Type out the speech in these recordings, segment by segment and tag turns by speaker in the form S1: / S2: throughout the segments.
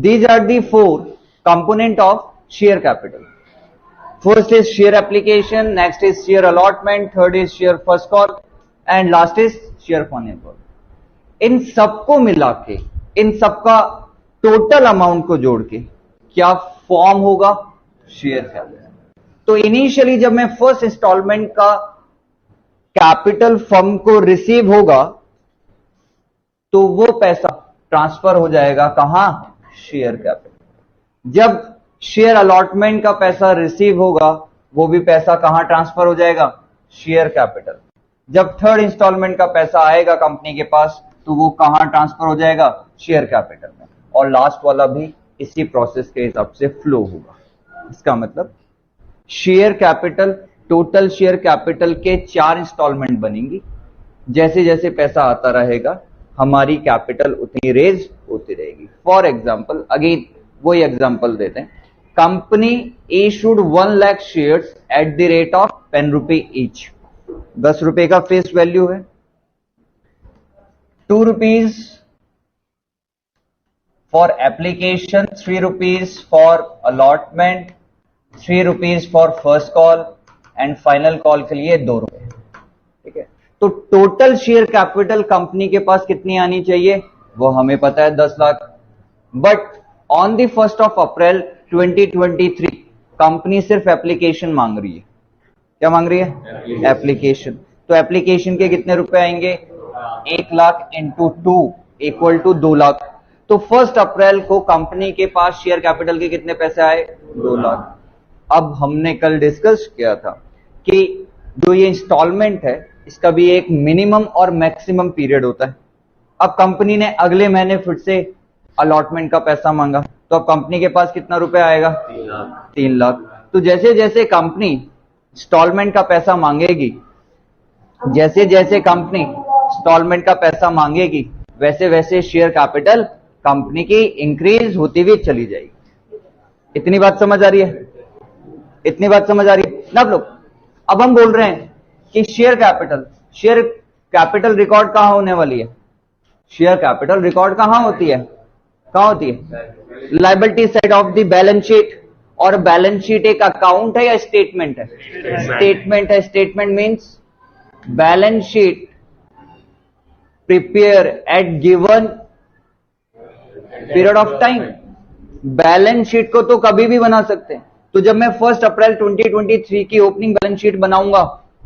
S1: These are the four component of share capital. First is share application, next is share allotment, third is share first call and last is share final call. इन सबको मिला के, इन सबका total amount को जोड़ के क्या form होगा? Share capital. तो इनिशियली जब मैं फर्स्ट इंस्टॉलमेंट का कैपिटल फर्म को रिसीव होगा तो वो पैसा ट्रांसफर हो जाएगा कहां? Share capital. जब शेयर अलॉटमेंट का पैसा रिसीव होगा वो भी पैसा कहां ट्रांसफर हो जाएगा? Share capital. जब थर्ड इंस्टॉलमेंट का पैसा आएगा कंपनी के पास तो वो कहां ट्रांसफर हो जाएगा? शेयर कैपिटल में। और लास्ट वाला भी इसी प्रोसेस के हिसाब से फ्लो होगा। इसका मतलब share capital, total share capital के 4 इंस्टॉलमेंट बनेंगी। जैसे जैसे पैसा आता रहेगा हमारी कैपिटल उतनी रेज होती रहेगी। फॉर एग्जाम्पल, अगेन वही एग्जाम्पल देते हैं। Company issued 1 lakh shares at the rate of 10 रुपए ईच। 10 रुपए का फेस वैल्यू है। 2 rupees for application, 3 rupees for allotment, 3 rupees for first call and final call के लिए 2 रुपए। ठीक है, तो टोटल शेयर कैपिटल कंपनी के पास कितनी आनी चाहिए वो हमें पता है 10 lakh. But on the 1st of April 2023 company सिर्फ एप्लीकेशन मांग रही है। क्या मांग रही है? एप्लीकेशन। तो एप्लीकेशन के कितने रुपए आएंगे? 1 lakh into 2 equal to 2 lakh. तो 1 अप्रैल को कंपनी के पास शेयर कैपिटल के कितने पैसे आए? 2 लाख। अब हमने कल डिस्कस किया था कि जो ये इंस्टॉलमेंट है इसका भी एक मिनिमम और मैक्सिमम पीरियड होता है। अब कंपनी ने अगले महीने फिर से अलॉटमेंट का पैसा मांगा तो अब कंपनी के पास कितना रुपए आएगा? 3 लाख। तो जैसे जैसे कंपनी इंस्टॉलमेंट का पैसा मांगेगी, जैसे जैसे कंपनी इंस्टॉलमेंट का पैसा मांगेगी वैसे वैसे शेयर कैपिटल कंपनी की इंक्रीज होती हुई चली जाएगी। इतनी बात समझ आ रही है? इतनी बात समझ आ रही है ना आप लोग? अब हम बोल रहे हैं कि शेयर कैपिटल रिकॉर्ड कहां होने वाली है? शेयर कैपिटल रिकॉर्ड कहां होती है? कहां होती है? Liability side of the balance sheet. और बैलेंस शीट एक अकाउंट है या स्टेटमेंट है? स्टेटमेंट है। Statement means balance sheet prepare at given period of time. Balance sheet को तो कभी भी बना सकते हैं। तो जब मैं 1 अप्रैल 2023 की ओपनिंग बैलेंस शीट बनाऊंगा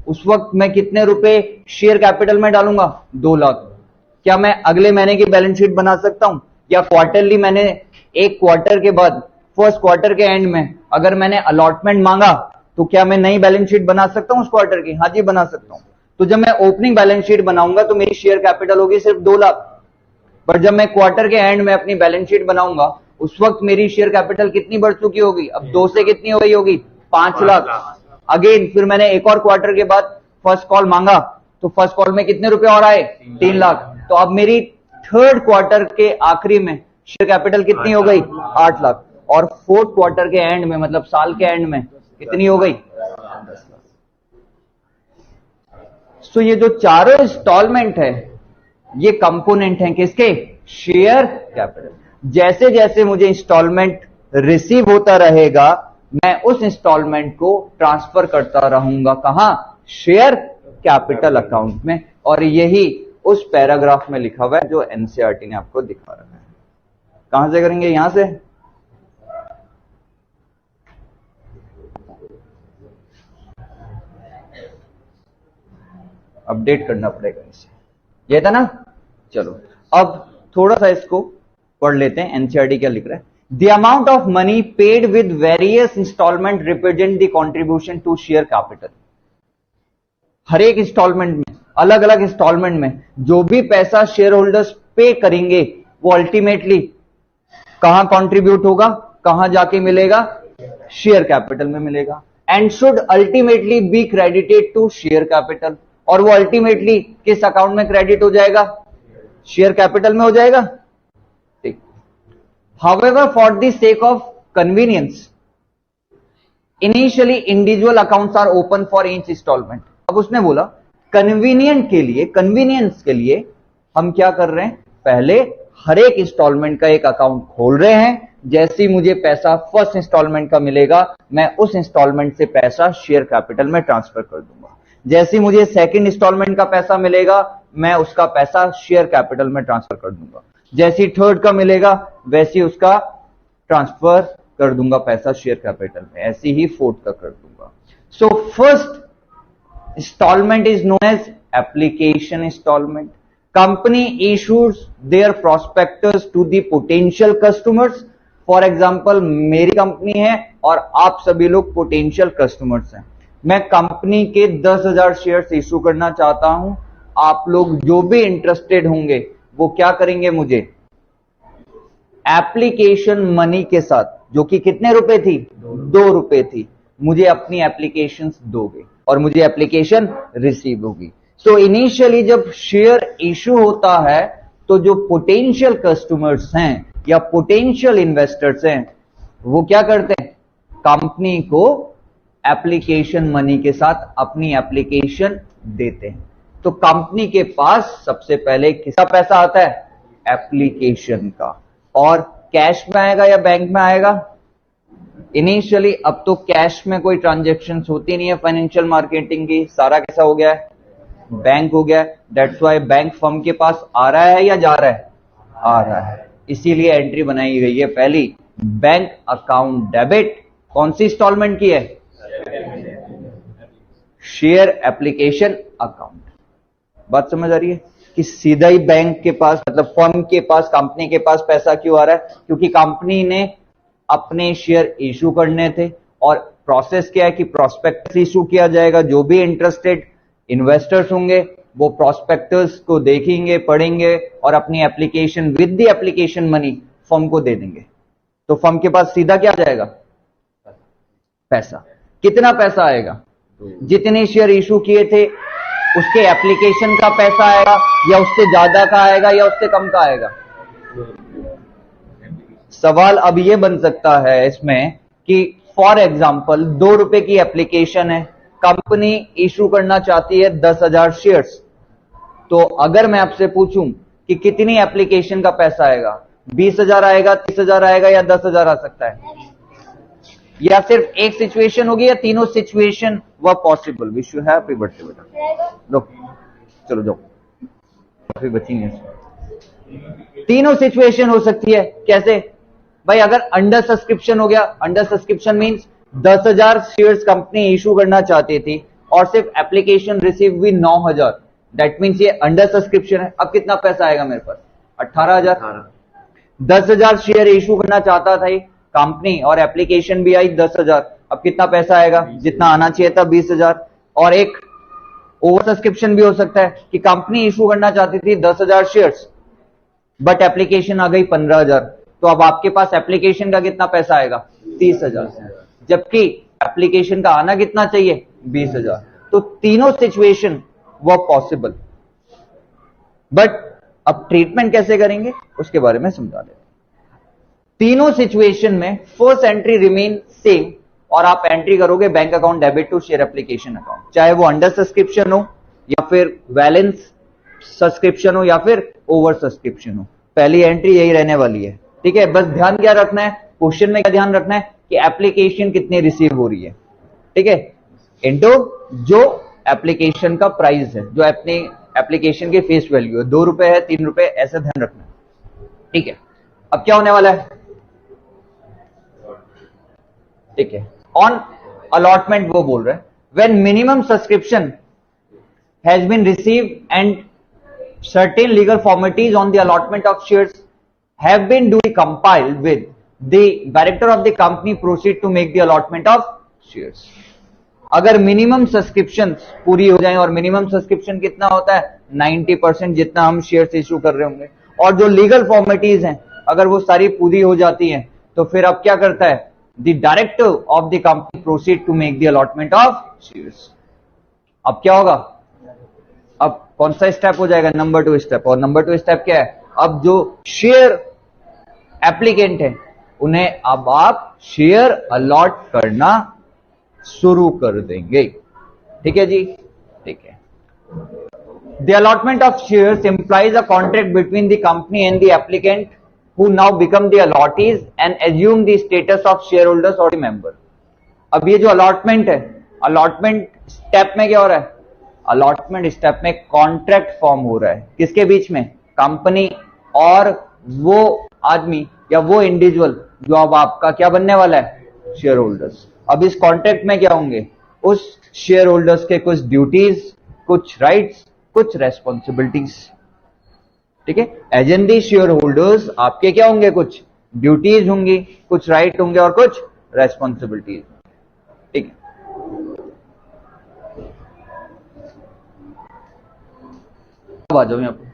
S1: उस वक्त मैं कितने रुपए शेयर कैपिटल में डालूंगा? 2 लाख। क्या मैं अगले महीने की बैलेंस शीट बना सकता हूं? या क्वार्टरली मैंने एक क्वार्टर के बाद फर्स्ट क्वार्टर के एंड में अगर मैंने अलॉटमेंट मांगा तो क्या मैं नई बैलेंस शीट बना सकता हूं उस क्वार्टर की? हाँ जी, बना सकता हूं। तो जब मैं ओपनिंग बैलेंस शीट बनाऊंगा तो मेरी शेयर कैपिटल होगी सिर्फ 2 लाख। पर जब मैं क्वार्टर के एंड में अपनी बैलेंस शीट बनाऊंगा उस वक्त मेरी शेयर कैपिटल कितनी बढ़ चुकी होगी? अब 2 से कितनी हो गई होगी? 5 लाख। अगेन फिर मैंने एक और क्वार्टर के बाद फर्स्ट कॉल मांगा तो फर्स्ट कॉल में कितने रुपए और आए? 3 लाख। तो अब मेरी थर्ड क्वार्टर के आखिरी में शेयर कैपिटल कितनी हो गई? 8 लाख। और फोर्थ क्वार्टर के एंड में मतलब साल के एंड में कितनी हो गई? 10 लाख। तो ये जो चारों इंस्टॉलमेंट है ये कंपोनेंट हैं किसके? Share capital. जैसे जैसे मुझे इंस्टॉलमेंट रिसीव होता रहेगा मैं उस इंस्टॉलमेंट को ट्रांसफर करता रहूंगा कहां? शेयर कैपिटल अकाउंट में। और यही उस पैराग्राफ में लिखा हुआ है जो एनसीईआरटी ने आपको दिखा रखा है। कहां से करेंगे? यहां से। अपडेट करना पड़ेगा इसे। ये था ना? चलो अब थोड़ा सा इसको पढ़ लेते हैं। एनसीईआरटी क्या लिख रहा है? The amount of money paid with various instalment represent the contribution to share capital. हर एक इंस्टॉलमेंट में, अलग अलग इंस्टॉलमेंट में जो भी पैसा शेयर होल्डर्स पे करेंगे वो अल्टीमेटली कहां कंट्रीब्यूट होगा? कहां जाके मिलेगा? शेयर कैपिटल में मिलेगा। And should ultimately be credited to share capital. और वो अल्टीमेटली किस अकाउंट में क्रेडिट हो जाएगा? शेयर कैपिटल में हो जाएगा। ठीक। However for the sake of convenience initially individual accounts are open for each installment. अब उसने बोला कन्वीनियंस के लिए हम क्या कर रहे हैं? पहले हर एक इंस्टॉलमेंट का एक अकाउंट खोल रहे हैं। जैसे ही मुझे पैसा फर्स्ट इंस्टॉलमेंट का मिलेगा, मैं उस इंस्टॉलमेंट से पैसा शेयर कैपिटल में ट्रांसफर कर दूंगा। जैसे ही मुझे सेकंड इंस्टॉलमेंट का पैसा मिलेगा, मैं उसका पैसा शेयर कैपिटल में ट्रांसफर कर दूंगा। जैसे ही थर्ड का मिलेगा, वैसे ही उसका ट्रांसफर कर दूंगा पैसा शेयर कैपिटल में। ऐसे ही फोर्थ का कर दूंगा। So first installment is known as application installment. Company issues their prospectus to the potential customers. For example, मेरी कंपनी है और आप सभी लोग पोटेंशियल कस्टमर्स हैं। मैं कंपनी के 10,000 शेयर्स इशू करना चाहता हूं। आप लोग जो भी इंटरेस्टेड होंगे वो क्या करेंगे, मुझे एप्लीकेशन मनी के साथ, जो कि कितने रुपए थी, 2 रुपए थी, मुझे अपनी एप्लीकेशन दोगे और मुझे एप्लीकेशन रिसीव होगी। सो इनिशियली जब शेयर इशू होता है तो जो पोटेंशियल कस्टमर्स हैं या पोटेंशियल इन्वेस्टर्स हैं, वो क्या करते हैं, कंपनी को एप्लीकेशन मनी के साथ अपनी एप्लीकेशन देते हैं। तो कंपनी के पास सबसे पहले किसका पैसा आता है, एप्लीकेशन का। और कैश में आएगा या बैंक में आएगा, इनिशियली अब तो कैश में कोई ट्रांजैक्शंस होती नहीं है फाइनेंशियल मार्केटिंग की, सारा कैसा हो गया है, बैंक हो गया है। दैट्स व्हाई बैंक फर्म के पास आ रहा है या जा रहा है, आ रहा है। इसीलिए एंट्री बनाई गई है पहली, बैंक अकाउंट डेबिट। कौन सी इंस्टॉलमेंट की है, शेयर एप्लीकेशन अकाउंट। बात समझ आ रही है कि सीधा ही बैंक के पास, मतलब फर्म के पास, कंपनी के पास पैसा क्यों आ रहा है, क्योंकि कंपनी ने अपने शेयर इशू करने थे। और प्रोसेस क्या है कि प्रोस्पेक्टस इशू किया जाएगा। जो भी इंटरेस्टेड इन्वेस्टर्स होंगे वो प्रोस्पेक्टस को देखेंगे, पढ़ेंगे और अपनी application with the application money firm को दे देंगे। तो फर्म के पास सीधा क्या जाएगा, पैसा। कितना पैसा आएगा, जितने शेयर इशू किए थे उसके एप्लीकेशन का पैसा आएगा, या उससे ज्यादा का आएगा, या उससे कम का आएगा। सवाल अब यह बन सकता है इसमें कि फॉर एग्जाम्पल 2 रुपए की एप्लीकेशन है, कंपनी इशू करना चाहती है 10,000 शेयर्स। तो अगर मैं आपसे पूछूं कि कितनी एप्लीकेशन का पैसा आएगा, 20,000 आएगा, 30,000 आएगा, या 10,000 आ सकता है, या सिर्फ एक सिचुएशन होगी, या तीनों सिचुएशन वह possible. Wish you happy birthday बेटा। लो चलो जाओ, काफी बचेंगे। तीनों सिचुएशन हो सकती है। कैसे भाई, अगर अंडर सब्सक्रिप्शन हो गया, under subscription means 10,000 shares company issue करना चाहती थी और सिर्फ एप्लीकेशन रिसीव हुई 9,000, दैट मींस ये अंडर सब्सक्रिप्शन है। अब कितना पैसा आएगा मेरे पास, 18,000। 10,000 शेयर इशू करना चाहता था कंपनी और एप्लीकेशन भी आई 10,000। अब कितना पैसा आएगा, जितना आना चाहिए था 20,000। और एक ओवर सब्सक्रिप्शन भी हो सकता है कि कंपनी इशू करना चाहती थी 10,000 शेयर्स, बट एप्लीकेशन आ गई 15,000। तो अब आपके पास एप्लीकेशन का कितना पैसा आएगा, 30,000, जबकि एप्लीकेशन का आना कितना चाहिए, 20,000। तो तीनों सिचुएशन वो पॉसिबल। बट अब ट्रीटमेंट कैसे करेंगे उसके बारे में समझा देते हैं। तीनों सिचुएशन में फर्स्ट एंट्री रिमेन सेम, और आप एंट्री करोगे bank account debit to share application account, चाहे वो अंडर सब्सक्रिप्शन हो या फिर बैलेंस सब्सक्रिप्शन हो या फिर ओवर सब्सक्रिप्शन हो। पहली एंट्री यही रहने वाली है, ठीक है। बस ध्यान क्या रखना है, क्वेश्चन में क्या ध्यान रखना है कि एप्लीकेशन कितनी रिसीव हो रही है, ठीक है, इनटू जो एप्लीकेशन का प्राइस है, जो अपनी एप्लीकेशन की फेस वैल्यू है, 2 रुपए है, 3 रुपए, ऐसा ध्यान रखना है, ठीक है। अब क्या होने वाला है, ठीक है, ऑन अलॉटमेंट वो बोल रहे हैं, when minimum subscription has been received and certain legal formalities on the allotment of shares have been duly compiled with, the director of the company proceed to make the allotment of shares। अगर minimum subscription पूरी हो जाए, और minimum subscription कितना होता है, 90% जितना हम शेयर्स इशू कर रहे होंगे, और जो लीगल फॉर्मेलिटीज हैं अगर वो सारी पूरी हो जाती हैं, तो फिर अब क्या करता है, the director of the company proceed to make the allotment of shares. अब क्या होगा, अब कौन सा स्टेप हो जाएगा, नंबर 2 स्टेप। और नंबर 2 स्टेप क्या है, अब जो शेयर एप्लीकेंट है उन्हें अब आप शेयर अलॉट करना शुरू कर देंगे, ठीक है जी, ठीक है। The allotment of shares implies a contract between the company and the applicant who now become the allottees and assume the status of shareholders or the member. अब ये जो अलॉटमेंट है, अलॉटमेंट स्टेप में क्या हो रहा है? अलॉटमेंट स्टेप में कॉन्ट्रैक्ट फॉर्म हो रहा है किसके बीच में? कंपनी और वो आदमी या वो इंडिविजुअल जो अब आपका क्या बनने वाला है? Share holders. अब इस कॉन्ट्रैक्ट में क्या होंगे? उस शेयर होल्डर्स के कुछ ड्यूटीज, कुछ राइट्स, कुछ रेस्पॉन्सिबिलिटीज। ठीक है, as an the share holders आपके क्या होंगे? कुछ ड्यूटीज होंगी, कुछ राइट होंगे और कुछ रेस्पॉन्सिबिलिटीज। ठीक है, अब आ जाओ यहां पर।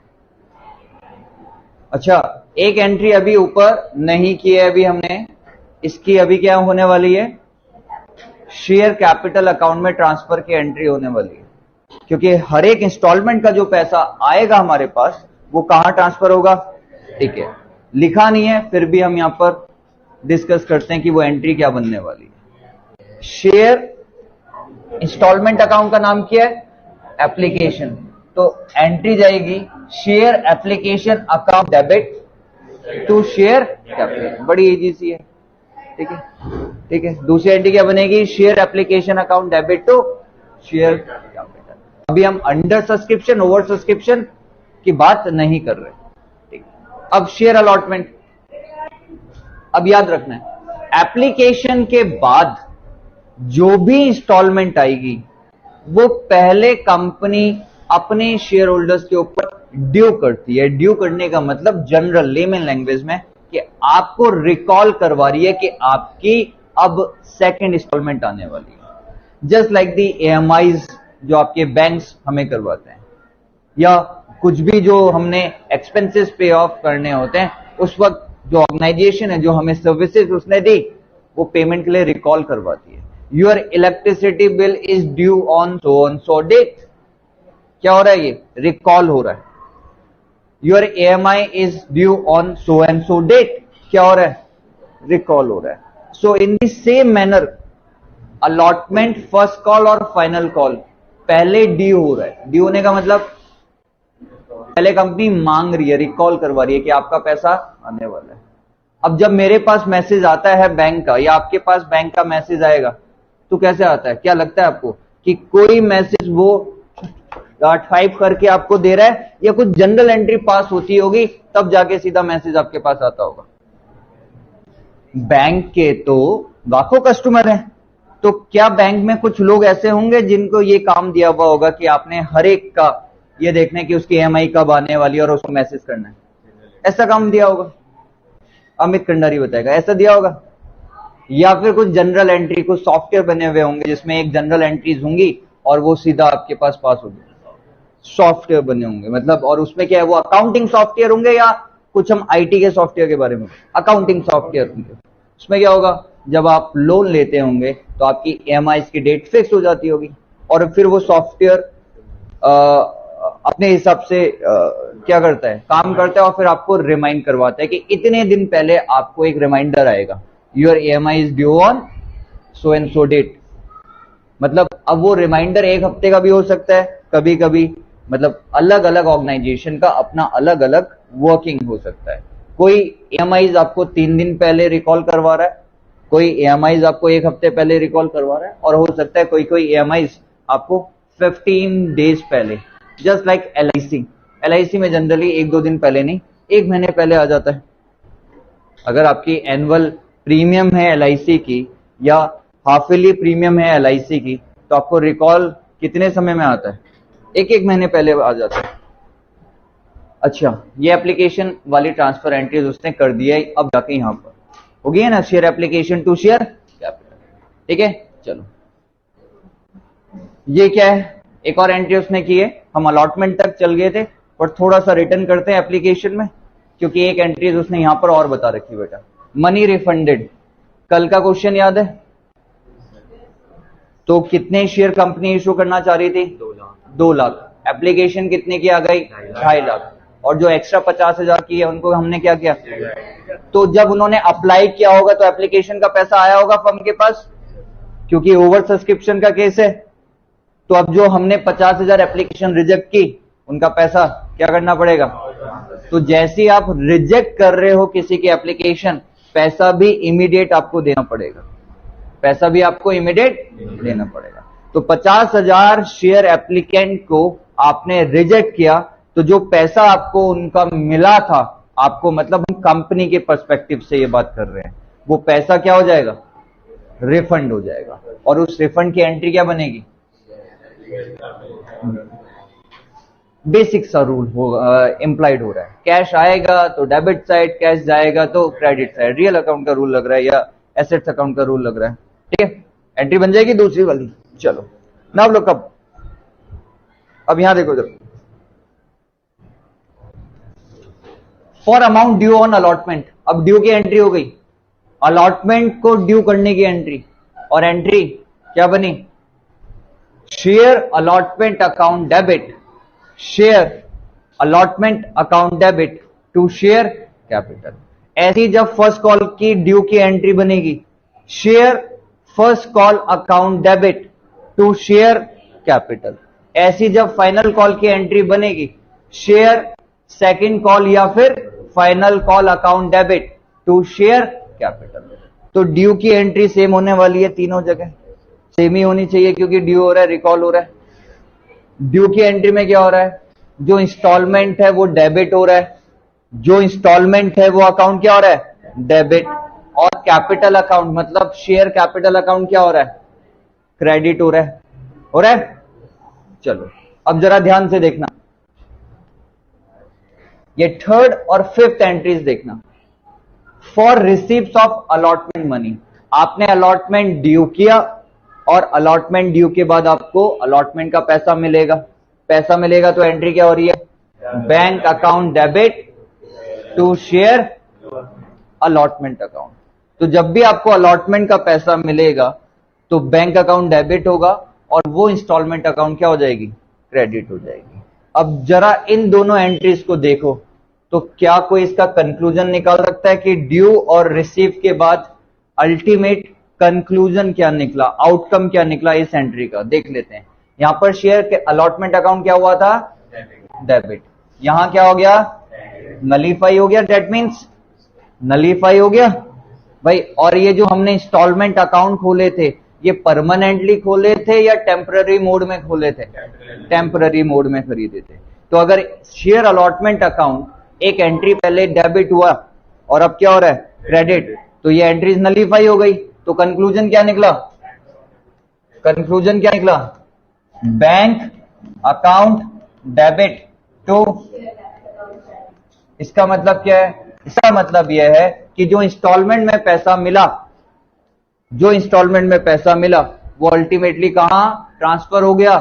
S1: अच्छा, एक एंट्री अभी ऊपर नहीं की है अभी हमने, इसकी अभी क्या होने वाली है? शेयर कैपिटल अकाउंट में ट्रांसफर की एंट्री होने वाली है, क्योंकि हर एक इंस्टॉलमेंट का जो पैसा आएगा हमारे पास वो कहां ट्रांसफर होगा? ठीक है, लिखा नहीं है फिर भी हम यहां पर डिस्कस करते हैं कि वो एंट्री क्या बनने वाली है। शेयर इंस्टॉलमेंट अकाउंट का नाम क्या है? एप्लीकेशन। तो एंट्री जाएगी share application account debit to share capital. बड़ी इजी सी है। ठीक है, ठीक है। दूसरी एंट्री क्या बनेगी? Share application account debit to share capital. अभी हम अंडर सब्सक्रिप्शन, ओवर सब्सक्रिप्शन की बात नहीं कर रहे। ठीक, अब शेयर अलॉटमेंट। अब याद रखना है, एप्लीकेशन के बाद जो भी इंस्टॉलमेंट आएगी वो पहले कंपनी अपने शेयर होल्डर्स के ऊपर ड्यू करती है। ड्यू करने का मतलब जनरल लेमन लैंग्वेज में कि आपको रिकॉल करवा रही है कि आपकी अब सेकंड इंस्टॉलमेंट आने वाली है। जस्ट लाइक दी EMIs जो आपके बैंक्स हमें करवाते हैं, या कुछ भी जो हमने एक्सपेंसेस पे ऑफ करने होते हैं, उस वक्त जो ऑर्गेनाइजेशन है जो हमें सर्विसेज उसने दी वो पेमेंट के लिए रिकॉल करवाती है। Your electricity bill is due on so date. क्या हो रहा है? ये रिकॉल हो रहा है। Your EMI is due on so and so date. क्या हो रहा है? रिकॉल हो रहा है। So in the same manner allotment, first call और फाइनल कॉल पहले ड्यू हो रहा है। ड्यू होने का मतलब पहले कंपनी मांग रही है, रिकॉल करवा रही है कि आपका पैसा आने वाला है। अब जब मेरे पास मैसेज आता है बैंक का या आपके पास बैंक का मैसेज आएगा तो कैसे आता है? क्या लगता है आपको कि कोई मैसेज वो टाइप करके आपको दे रहा है या कुछ जनरल एंट्री पास होती होगी तब जाके सीधा मैसेज आपके पास आता होगा? बैंक के तो लाखों कस्टमर हैं, तो क्या बैंक में कुछ लोग ऐसे होंगे जिनको ये काम दिया हुआ होगा कि आपने हर एक का ये देखना है कि उसकी EMI कब आने वाली है और उसको मैसेज करना है? ऐसा काम दिया होगा? अमित कंडारी बताएगा, ऐसा दिया होगा? या फिर कुछ जनरल एंट्री, कुछ सॉफ्टवेयर बने हुए होंगे जिसमें एक जनरल एंट्रीज होंगी और वो सीधा आपके पास पास होगी। सॉफ्टवेयर बने होंगे मतलब, और उसमें क्या है? वो अकाउंटिंग सॉफ्टवेयर होंगे या कुछ हम IT के सॉफ्टवेयर के बारे में? अकाउंटिंग सॉफ्टवेयर होंगे। उसमें क्या होगा? जब आप लोन लेते होंगे तो आपकी EMI की डेट फिक्स हो जाती होगी और फिर वो सॉफ्टवेयर अपने हिसाब से क्या करता है? काम करता है और फिर आपको रिमाइंड करवाता है कि इतने दिन पहले आपको एक रिमाइंडर आएगा, your EMI is due on so and so date. मतलब अब वो रिमाइंडर एक हफ्ते का भी हो सकता है, कभी कभी मतलब अलग अलग ऑर्गेनाइजेशन का अपना अलग अलग वर्किंग हो सकता है। कोई EMIs आपको 3 दिन पहले रिकॉल करवा रहा है, कोई EMIs आपको एक हफ्ते पहले रिकॉल करवा रहा है, और हो सकता है कोई कोई EMIs आपको 15 डेज पहले। जस्ट लाइक LIC में जनरली 1-2 दिन पहले नहीं, 1 महीने पहले आ जाता है। अगर आपकी एनुअल प्रीमियम है LIC की या हाफ ईयरली प्रीमियम है LIC की, तो आपको रिकॉल कितने समय में आता है? 1-1 महीने पहले आ जाता है। अच्छा, ये एप्लीकेशन वाली ट्रांसफर एंट्रीज उसने कर दिया है। अब जाके यहां पर हो गई है ना, share application to share capital. ठीक है, चलो ये क्या है? एक और एंट्री उसने की है। हम अलॉटमेंट तक चल गए थे और थोड़ा सा रिटर्न करते हैं एप्लीकेशन में, क्योंकि एक एंट्रीज उसने यहां पर और बता रखी बेटा। मनी रिफंडेड, कल का क्वेश्चन याद है? तो कितने शेयर कंपनी इशू करना चाह रही थी? 2 लाख। एप्लीकेशन कितने की आ गई? 2.5 लाख। और जो एक्स्ट्रा 50,000 की है उनको हमने क्या किया? तो जब उन्होंने अप्लाई किया होगा तो एप्लीकेशन का पैसा आया होगा फर्म के पास, क्योंकि ओवर सब्सक्रिप्शन का केस है। तो अब जो हमने 50,000 एप्लीकेशन रिजेक्ट की, उनका पैसा क्या करना पड़ेगा। तो जैसे ही आप रिजेक्ट कर रहे हो किसी की एप्लीकेशन, पैसा भी इमीडिएट आपको देना पड़ेगा, पैसा भी आपको इमीडिएट देना पड़ेगा। तो 50,000 शेयर एप्लीकेंट को आपने रिजेक्ट किया, तो जो पैसा आपको उनका मिला था, आपको मतलब हम कंपनी के पर्सपेक्टिव से ये बात कर रहे हैं, वो पैसा क्या हो जाएगा, रिफंड हो जाएगा। और उस रिफंड की एंट्री क्या बनेगी, बेसिक सा रूल इंप्लाइड हो रहा है। कैश आएगा तो डेबिट साइड, कैश जाएगा तो क्रेडिट साइड। रियल अकाउंट का रूल लग रहा है या एसेट्स अकाउंट का रूल लग रहा है, ठीक है। एंट्री बन जाएगी दूसरी वाली। चलो ना आप लोग कब, अब यहां देखो जब for amount due on allotment, अब ड्यू की एंट्री हो गई, अलॉटमेंट को ड्यू करने की एंट्री, और एंट्री क्या बनी, share allotment account debit, share allotment account debit to share capital. ऐसी जब फर्स्ट कॉल की ड्यू की एंट्री बनेगी, share first call account debit to share capital. ऐसी जब फाइनल कॉल की एंट्री बनेगी, शेयर सेकंड कॉल या फिर final call account debit to share capital. तो ड्यू की एंट्री सेम होने वाली है, तीनों जगह सेम ही होनी चाहिए, क्योंकि ड्यू हो रहा है, रिकॉल हो रहा है। ड्यू की एंट्री में क्या हो रहा है, जो इंस्टॉलमेंट है वो डेबिट हो रहा है, जो इंस्टॉलमेंट है वो अकाउंट क्या हो रहा है, डेबिट। और कैपिटल अकाउंट मतलब शेयर कैपिटल अकाउंट क्या हो रहा है, क्रेडिट हो रहा है, हो रहा है। चलो अब जरा ध्यान से देखना, ये थर्ड और फिफ्थ एंट्रीज देखना। For receipt of allotment money, आपने अलॉटमेंट ड्यू किया और अलॉटमेंट ड्यू के बाद आपको अलॉटमेंट का पैसा मिलेगा, पैसा मिलेगा तो एंट्री क्या हो रही है, bank account debit to share allotment account. तो जब भी आपको अलॉटमेंट का पैसा मिलेगा तो बैंक अकाउंट डेबिट होगा और वो इंस्टॉलमेंट अकाउंट क्या हो जाएगी, क्रेडिट हो जाएगी। अब जरा इन दोनों एंट्रीज को देखो, तो क्या कोई इसका कंक्लूजन निकाल सकता है कि ड्यू और रिसीव के बाद अल्टीमेट कंक्लूजन क्या निकला, आउटकम क्या निकला इस एंट्री का, देख लेते हैं। यहां पर शेयर के अलॉटमेंट अकाउंट क्या हुआ था, डेबिट। यहां क्या हो गया, नलीफाई हो गया, डेट मीन्स नलीफाई हो गया भाई। और ये जो हमने इंस्टॉलमेंट अकाउंट खोले थे, ये परमानेंटली खोले थे या टेम्पररी मोड में खोले थे, टेम्पररी मोड में खरीदे थे। तो अगर शेयर अलॉटमेंट अकाउंट एक एंट्री पहले डेबिट हुआ और अब क्या हो रहा है, क्रेडिट, तो ये एंट्रीज नलीफाई हो गई। तो कंक्लूजन क्या निकला, कंक्लूजन क्या निकला, बैंक अकाउंट डेबिट टू। इसका मतलब क्या है, इसका मतलब यह है कि जो इंस्टॉलमेंट में पैसा मिला, जो इंस्टॉलमेंट में पैसा मिला वो अल्टीमेटली कहां ट्रांसफर हो गया,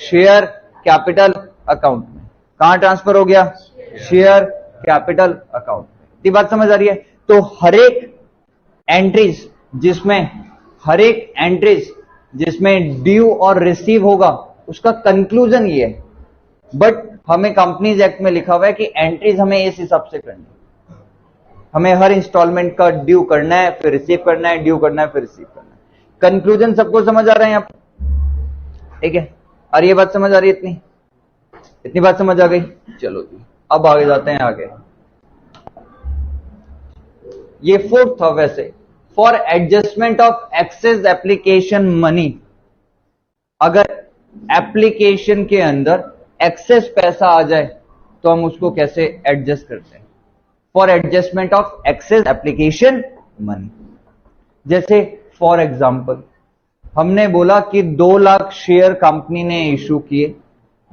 S1: शेयर कैपिटल अकाउंट में। कहां ट्रांसफर हो गया, शेयर कैपिटल अकाउंट में। ये बात समझ आ रही है। तो हर एक एंट्रीज जिसमें ड्यू और रिसीव होगा उसका कंक्लूजन ये है। बट हमें कंपनीज एक्ट में लिखा हुआ है कि एंट्रीज हमें इस हिसाब से करनी है, हमें हर इंस्टॉलमेंट का ड्यू करना है, फिर रिसीव करना है, ड्यू करना है, फिर रिसीव करना है। कंक्लूजन सबको समझ आ रहा है यहाँ पर, ठीक है। और ये बात समझ आ रही है, इतनी बात समझ आ गई। चलो जी अब आगे जाते हैं आगे। ये फोर्थ था वैसे, for adjustment of excess application money. अगर एप्लीकेशन के अंदर एक्सेस पैसा आ जाए तो हम उसको कैसे एडजस्ट करते हैं, for adjustment of excess application money. जैसे फॉर एग्जांपल हमने बोला कि 2 लाख शेयर कंपनी ने इशू किए,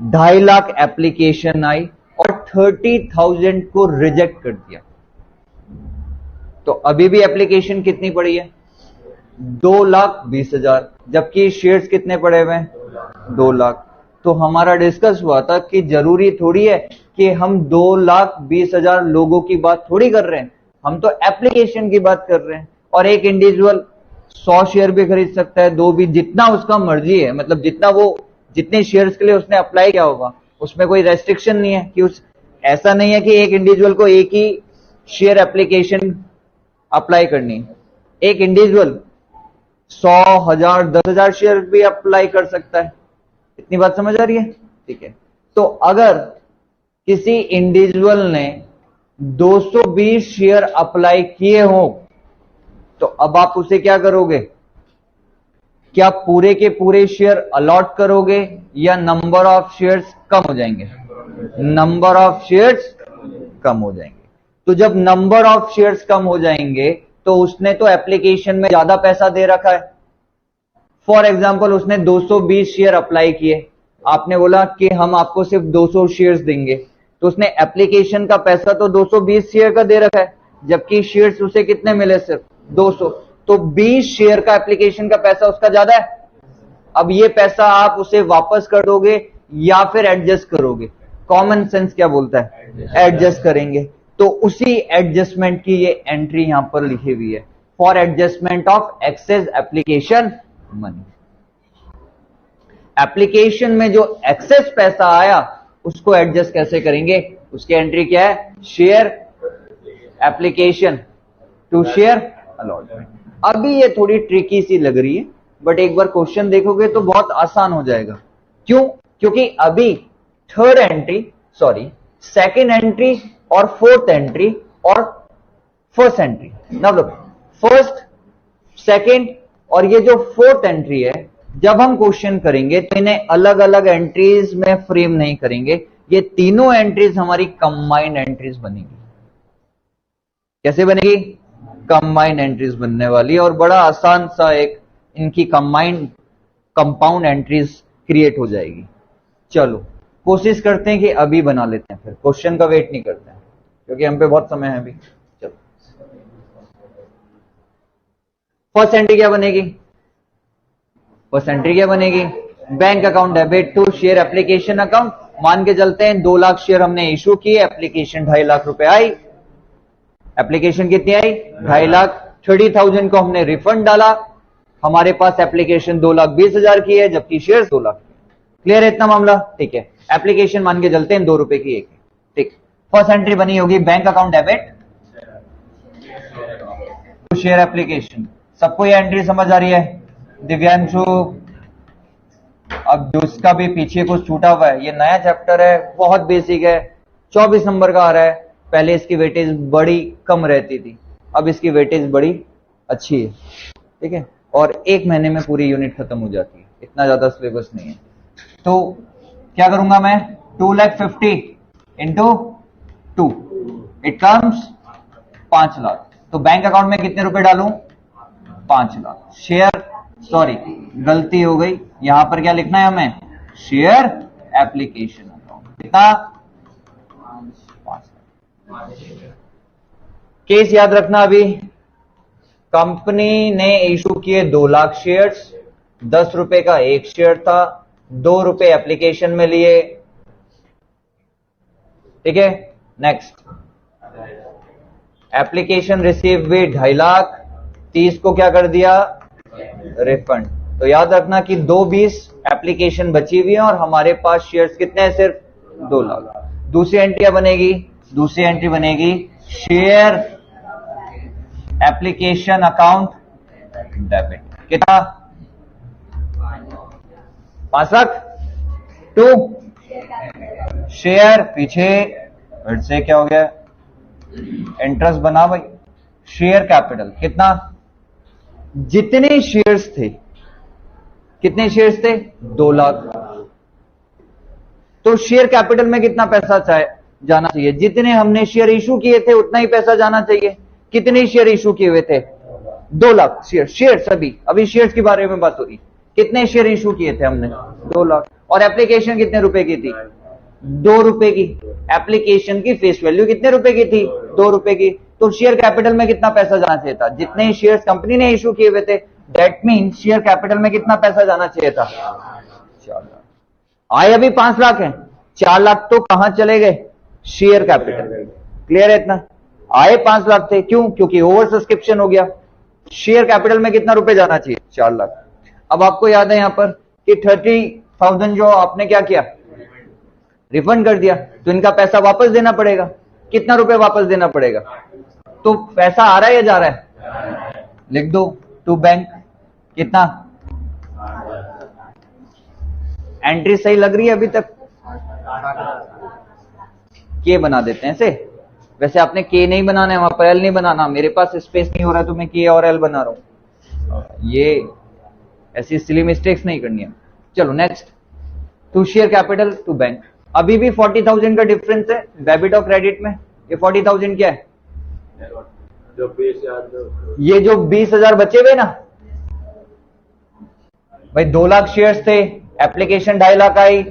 S1: 2.5 लाख एप्लीकेशन आई और 30,000 को रिजेक्ट कर दिया। तो अभी भी एप्लीकेशन कितनी पड़ी है, 2,20,000, जबकि शेयर्स कितने पड़े हुए हैं, 2 लाख। तो हमारा डिस्कस हुआ था कि जरूरी थोड़ी है कि हम 2,20,000 लोगों की बात थोड़ी कर रहे हैं, हम तो एप्लीकेशन की बात कर रहे हैं। और एक इंडिविजुअल 100 शेयर भी खरीद सकता है, 2 भी, जितना उसका मर्जी है, मतलब जितने शेयर्स के लिए उसने अप्लाई किया होगा उसमें कोई रेस्ट्रिक्शन नहीं है कि ऐसा नहीं है कि एक इंडिविजुअल को एक ही शेयर एप्लीकेशन अप्लाई करनी है। एक इंडिविजुअल 100,000, 10,000 शेयर भी अप्लाई कर सकता है। इतनी बात समझ आ रही है, ठीक है। तो अगर किसी इंडिविजुअल ने 220 शेयर अप्लाई किए हो तो अब आप उसे क्या करोगे? क्या पूरे के पूरे शेयर अलॉट करोगे या नंबर ऑफ शेयर्स कम हो जाएंगे? नंबर ऑफ शेयर्स कम हो जाएंगे। तो जब नंबर ऑफ शेयर्स कम हो जाएंगे तो उसने तो एप्लीकेशन में ज्यादा पैसा दे रखा है। फॉर एग्जाम्पल उसने 220 शेयर अप्लाई किए, आपने बोला कि हम आपको सिर्फ 200 शेयर्स देंगे, तो उसने एप्लीकेशन का पैसा तो 220 शेयर का दे रखा है, जबकि शेयर्स उसे कितने मिले? सिर्फ 200। तो 20 शेयर का एप्लीकेशन का पैसा उसका ज्यादा है। अब ये पैसा आप उसे वापस कर दोगे या फिर एडजस्ट करोगे? कॉमन सेंस क्या बोलता है? एडजस्ट करेंगे। तो उसी एडजस्टमेंट की ये एंट्री यहां पर लिखी हुई है, for adjustment of excess application money. Application में जो एक्सेस पैसा आया उसको एडजस्ट कैसे करेंगे? उसकी एंट्री क्या है? Share application to share allotment. अभी ये थोड़ी ट्रिकी सी लग रही है, बट एक बार क्वेश्चन देखोगे तो बहुत आसान हो जाएगा। क्यों? क्योंकि अभी सेकेंड एंट्री और फोर्थ एंट्री और फर्स्ट एंट्री, मतलब फर्स्ट, सेकेंड और ये जो फोर्थ एंट्री है, जब हम क्वेश्चन करेंगे तो इन्हें अलग अलग एंट्रीज में फ्रेम नहीं करेंगे, ये तीनों एंट्रीज हमारी कंबाइंड एंट्रीज बनेगी। कैसे बनेगी? कंबाइंड एंट्रीज बनने वाली, और बड़ा आसान सा एक इनकी कंपाउंड एंट्रीज क्रिएट हो जाएगी। चलो कोशिश करते हैं कि अभी बना लेते हैं, फिर क्वेश्चन का वेट नहीं करते हैं क्योंकि हम पे बहुत समय है अभी। चलो फर्स्ट एंट्री क्या बनेगी? फर्स्ट एंट्री क्या बनेगी? Bank account debit to share application account. मान के चलते हैं 2 लाख शेयर हमने इशू किए, एप्लीकेशन 2.5 लाख रुपए आई। एप्लीकेशन कितनी आई? 2.5 लाख। 30,000 को हमने रिफंड डाला, हमारे पास एप्लीकेशन 2,20,000 की है, जबकि शेयर 2 लाख। क्लियर है इतना मामला? ठीक है। एप्लीकेशन मान के चलते हैं 2 रुपए की एक। ठीक, फर्स्ट एंट्री बनी होगी bank account debit to share application. सबको ये एंट्री समझ आ रही है? दिव्यांशु, अब जिसका भी पीछे कुछ छूटा हुआ है, ये नया चैप्टर है, बहुत बेसिक है, 24 नंबर का आ रहा है। पहले इसकी वेटेज बड़ी कम रहती थी, अब इसकी वेटेज बड़ी अच्छी है। ठीक है, और 1 महीने में पूरी यूनिट खत्म हो जाती है, इतना ज्यादा सिलेबस नहीं है। तो क्या करूंगा मैं? 2,50,000 इंटू 2, इट कम्स 5 लाख। तो बैंक अकाउंट में कितने रुपए डालूं? 5 लाख। शेयर, सॉरी गलती हो गई, यहां पर क्या लिखना है हमें? Share application account. कितना? 5 लाख। केस याद रखना, अभी कंपनी ने इशू किए 2 लाख शेयर्स, 10 रुपए का एक शेयर था, 2 रुपए एप्लीकेशन में लिए। ठीक है, next application receive with 2.5 lakh, 30 को क्या कर दिया? रिफंड। तो याद रखना कि 2,20 एप्लीकेशन बची हुई है और हमारे पास शेयर्स कितने हैं? सिर्फ 2 लाख। दूसरी एंट्री क्या बनेगी? दूसरी एंट्री बनेगी शेयर एप्लीकेशन अकाउंट डेबिट। कितना? 5 लाख टू शेयर, पीछे फिर से क्या हो गया? इंटरेस्ट बना भाई। शेयर कैपिटल कितना? जितने शेयर्स थे, कितने शेयर्स थे? 2 लाख। तो शेयर कैपिटल में कितना पैसा जाना चाहिए? जितने हमने शेयर इशू किए थे उतना ही पैसा जाना चाहिए। कितने शेयर इशू किए हुए थे? 2 लाख शेयर। शेयर्स अभी शेयर्स के बारे में बात हो रही। कितने शेयर इशू किए थे हमने? 2 लाख। और एप्लीकेशन कितने रुपए की थी? 2 रुपए की। एप्लीकेशन की फेस वैल्यू कितने रुपए की थी? 2 रुपए की। तो शेयर कैपिटल में कितना पैसा जाना चाहिए था? जितने शेयर्स कंपनी ने इशू किए हुए थे, दैट मीन शेयर कैपिटल में कितना पैसा जाना चाहिए था? 4 लाख। आए अभी 5 लाख है, 4 लाख तो कहां चले गए? Share capital. क्लियर है इतना? आए 5 लाख थे, क्यों? क्योंकि ओवर सब्सक्रिप्शन हो गया। शेयर कैपिटल में कितना रुपए जाना चाहिए? 4 लाख। अब आपको याद है यहां पर कि 30,000 जो आपने क्या किया? रिफंड कर दिया, तो इनका पैसा वापस देना पड़ेगा। कितना रुपए वापस देना पड़ेगा? तो पैसा आ रहा है या जा रहा है? लिख दो टू बैंक। कितना? एंट्री सही लग रही है अभी तक? के बना देते हैं ऐसे। वैसे आपने के नहीं बनाना है, वहां पर एल नहीं बनाना। मेरे पास स्पेस नहीं हो रहा है तो मैं के और एल बना रहा हूं। ये ऐसी सिली मिस्टेक्स नहीं करनी है। चलो next, to share capital to bank. अभी भी 40,000 का डिफरेंस है डेबिट और क्रेडिट में। ये 40,000 क्या है? ये जो 20,000 बचे हुए ना भाई, 2 लाख शेयर्स थे, एप्लीकेशन 2.5 लाख आई,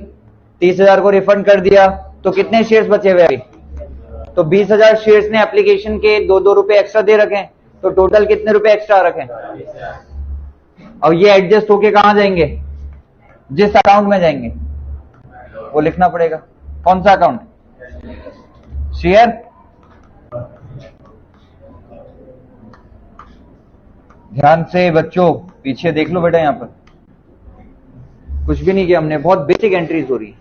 S1: 30,000 को रिफंड कर दिया, तो कितने शेयर्स बचे हुए अभी? तो 20,000 शेयर्स ने एप्लीकेशन के 2-2 रुपए एक्स्ट्रा दे रखे हैं, तो टोटल कितने रुपए एक्स्ट्रा रखे? और ये एडजस्ट होके कहां जाएंगे? जिस अकाउंट में जाएंगे वो लिखना पड़ेगा। कौन सा अकाउंट? शेयर। ध्यान से बच्चों पीछे देख लो बेटा, यहां पर कुछ भी नहीं किया हमने, बहुत बेसिक एंट्रीज हो रही है,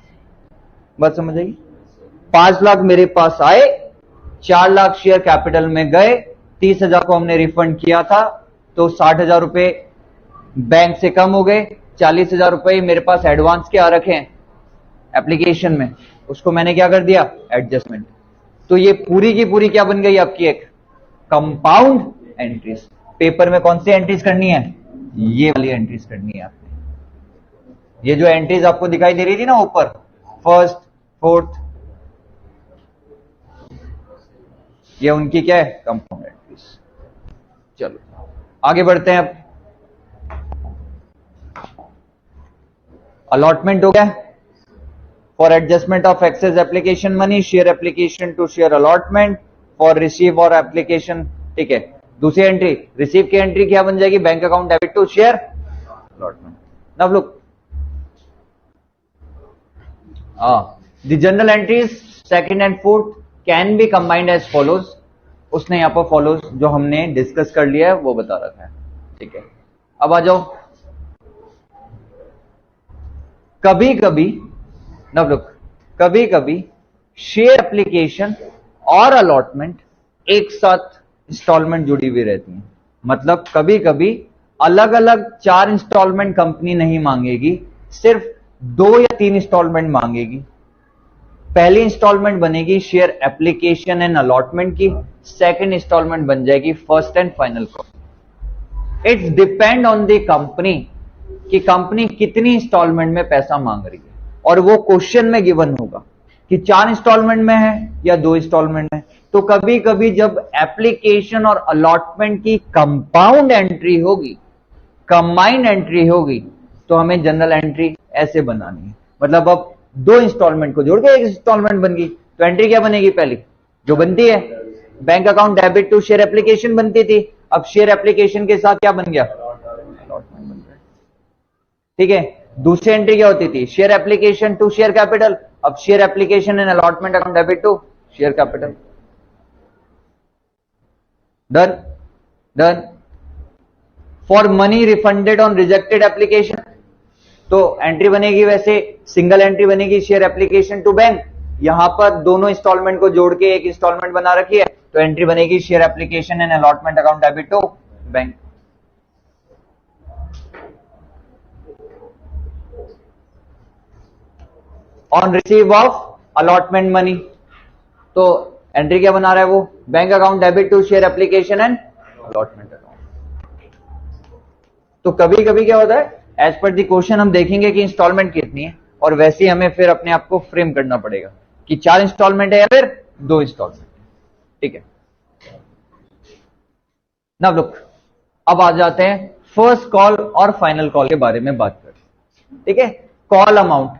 S1: बात समझ आएगी। 5 लाख मेरे पास आए, 4 लाख शेयर कैपिटल में गए, 30,000 को हमने रिफंड किया था, तो 60,000 रुपए बैंक से कम हो गए। 40,000 रुपए मेरे पास एडवांस के आ रखे हैं एप्लीकेशन में, उसको मैंने क्या कर दिया? एडजस्टमेंट। तो ये पूरी की पूरी क्या बन गई आपकी? एक कंपाउंड एंट्रीज। पेपर में कौन सी एंट्रीज करनी है? ये वाली एंट्रीज करनी है आपने। ये जो एंट्रीज आपको दिखाई दे रही थी ना ऊपर, फर्स्ट, फोर्थ, ये उनकी क्या है? Compound entries. चलो आगे बढ़ते हैं। अब अलॉटमेंट हो गया, for adjustment of excess application money, share application to share allotment, for receive और एप्लीकेशन। ठीक है, दूसरी एंट्री रिसीव की एंट्री क्या बन जाएगी? Bank account debit to share allotment. Now look, the general entries second and fourth can be combined as follows. उसने यहां पर फॉलोज जो हमने डिस्कस कर लिया है वो बता रखा है। ठीक है, अब आ जाओ। कभी कभी नाउ लुक, कभी कभी शेयर एप्लीकेशन और अलॉटमेंट एक साथ इंस्टॉलमेंट जुड़ी हुई रहती है। मतलब कभी कभी अलग अलग 4 इंस्टॉलमेंट कंपनी नहीं मांगेगी, सिर्फ 2 या 3 इंस्टॉलमेंट मांगेगी। पहली इंस्टॉलमेंट बनेगी शेयर एप्लीकेशन एंड अलॉटमेंट की, सेकंड इंस्टॉलमेंट बन जाएगी first and final call. It's depend on the company कि कंपनी कितनी इंस्टॉलमेंट में पैसा मांग रही है, और वो क्वेश्चन में गिवन होगा कि 4 इंस्टॉलमेंट में है या 2 इंस्टॉलमेंट में। तो कभी कभी जब एप्लीकेशन और अलॉटमेंट की कंपाउंड एंट्री होगी, कंबाइंड एंट्री होगी, तो हमें जनरल एंट्री ऐसे बनानी है। मतलब अब 2 इंस्टॉलमेंट को जोड़ के 1 इंस्टॉलमेंट बन गई, तो एंट्री क्या बनेगी? पहली जो बनती है bank account debit to share application बनती थी, अब शेयर एप्लीकेशन के साथ क्या बन गया? अलॉटमेंट बन गया। ठीक है, दूसरी एंट्री क्या होती थी? Share application to share capital, अब share application and allotment account debit to share capital. Done done. For money refunded on rejected application, तो एंट्री बनेगी वैसे सिंगल एंट्री बनेगी शेयर एप्लीकेशन टू बैंक। यहां पर दोनों इंस्टॉलमेंट को जोड़ के एक इंस्टॉलमेंट बना रखी है, तो एंट्री बनेगी share application and allotment account debit to bank. On receive of allotment money, तो एंट्री क्या बना रहा है वो? Bank account debit to share application and allotment account. तो कभी कभी क्या होता है, एज पर दी क्वेश्चन हम देखेंगे कि इंस्टॉलमेंट कितनी है, और वैसे ही हमें फिर अपने आप को फ्रेम करना पड़ेगा कि 4 इंस्टॉलमेंट है या फिर 2 इंस्टॉलमेंट। ठीक है, नाउ लुक, अब आ जाते हैं फर्स्ट कॉल और फाइनल कॉल के बारे में बात करते हैं। ठीक है, कॉल अमाउंट,